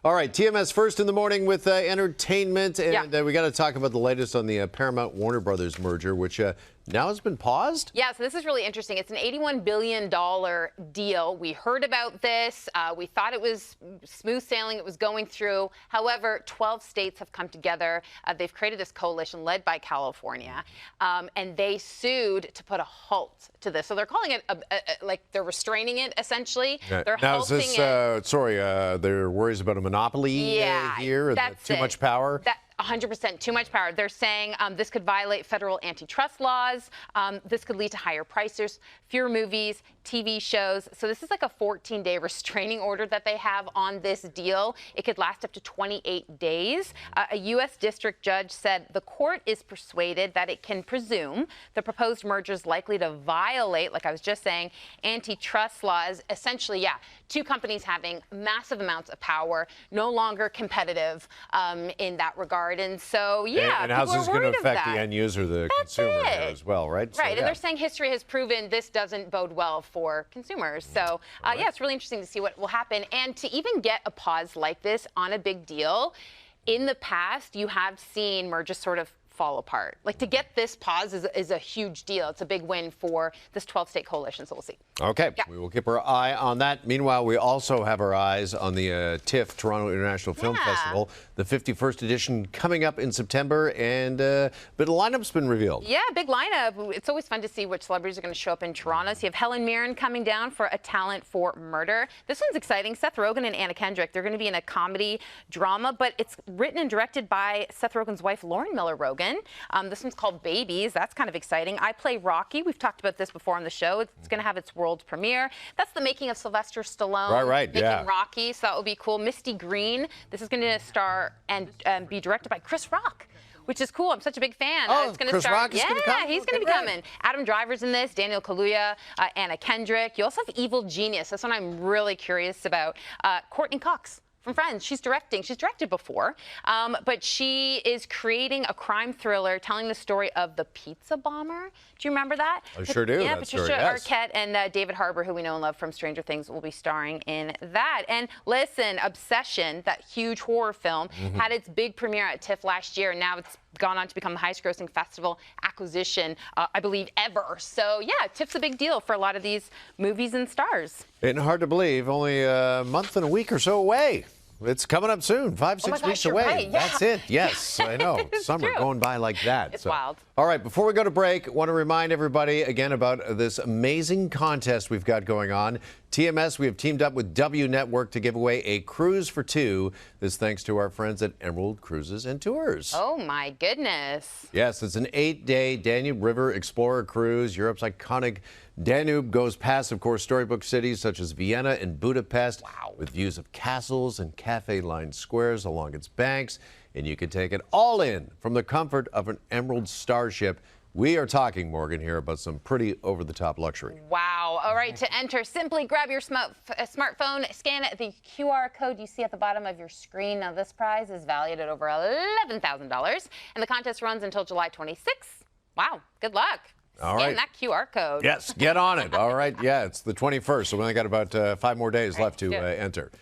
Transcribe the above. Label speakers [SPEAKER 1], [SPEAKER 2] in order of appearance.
[SPEAKER 1] All right, TMS first in the morning with entertainment, and we got to talk about the latest on the Paramount-Warner Bros. Merger, which now has been paused?
[SPEAKER 2] Yeah, so this is really interesting. It's an $81 billion deal. We heard about this. We thought it was smooth sailing. It was going through. However, 12 states have come together. They've created this coalition led by California, and they sued to put a halt to this. So they're calling it, like they're restraining it, essentially.
[SPEAKER 1] Yeah.
[SPEAKER 2] They're
[SPEAKER 1] now,
[SPEAKER 2] halting
[SPEAKER 1] is this, there are worries about a monopoly here and too much power?
[SPEAKER 2] 100% too much power. They're saying this could violate federal antitrust laws. This could lead to higher prices, fewer movies, TV shows. So this is like a 14-day restraining order that they have on this deal. It could last up to 28 days. A U.S. district judge said the court is persuaded that it can presume the proposed merger is likely to violate, like I was just saying, antitrust laws. Essentially, two companies having massive amounts of power, no longer competitive in that regard. And so,
[SPEAKER 1] and how's this going to affect the end user, the consumer here as well, right?
[SPEAKER 2] Right, and they're saying history has proven this doesn't bode well for consumers. So, it's really interesting to see what will happen. And to even get a pause like this on a big deal, in the past, you have seen mergers sort of fall apart. Like, to get this pause is a huge deal. It's a big win for this 12-state coalition, so we'll see.
[SPEAKER 1] Okay, we will keep our eye on that. Meanwhile, we also have our eyes on the TIFF, Toronto International Film Festival, the 51st edition coming up in September, and a bit of lineup's been revealed. Yeah,
[SPEAKER 2] big lineup. It's always fun to see which celebrities are going to show up in Toronto. So you have Helen Mirren coming down for A Talent for Murder. This one's exciting. Seth Rogen and Anna Kendrick. They're going to be in a comedy drama, but it's written and directed by Seth Rogen's wife, Lauren Miller Rogen. This one's called Babies. That's kind of exciting. I Play Rocky. We've talked about this before on the show. It's going to have its world premiere. That's the making of Sylvester Stallone making Rocky, so that will be cool. Misty Green. This is going to star and be directed by Chris Rock, which is cool. I'm such a big fan.
[SPEAKER 1] It's going to start.
[SPEAKER 2] He's going to be coming. Adam Driver's in this. Daniel Kaluuya, Anna Kendrick. You also have Evil Genius. That's one I'm really curious about. Courtney Cox from Friends. She's directing. She's directed before, but she is creating a crime thriller telling the story of the pizza bomber. Do you remember that?
[SPEAKER 1] I sure do.
[SPEAKER 2] Yeah, Patricia Arquette and David Harbour, who we know and love from Stranger Things, will be starring in that. And listen, Obsession, that huge horror film, had its big premiere at TIFF last year, and now it's gone on to become the highest-grossing festival acquisition, I believe, ever. So, TIFF's a big deal for a lot of these movies and stars.
[SPEAKER 1] And hard to believe, only a month and a week or so away. It's coming up soon, 5-6 weeks away.
[SPEAKER 2] Right.
[SPEAKER 1] That's it. Yes, I know. Summer going by like that.
[SPEAKER 2] It's wild.
[SPEAKER 1] All right, before we go to break, I want to remind everybody again about this amazing contest we've got going on. TMS, we have teamed up with W Network to give away a cruise for two. This thanks to our friends at Emerald Cruises and Tours.
[SPEAKER 2] Oh, my goodness.
[SPEAKER 1] Yes, it's an 8-day Danube River Explorer cruise. Europe's iconic Danube goes past, of course, storybook cities such as Vienna and Budapest, with views of castles and cafe-lined squares along its banks. And you can take it all in from the comfort of an Emerald Starship. We are talking, Morgan, here about some pretty over-the-top luxury.
[SPEAKER 2] Wow. All right, to enter, simply grab your smartphone, scan the QR code you see at the bottom of your screen. Now, this prize is valued at over $11,000, and the contest runs until July 26th. Wow. Good luck.
[SPEAKER 1] All right.
[SPEAKER 2] Scan that QR code.
[SPEAKER 1] Yes, get on it. All right. Yeah, it's the 21st, so we only got about 5 more days left to enter.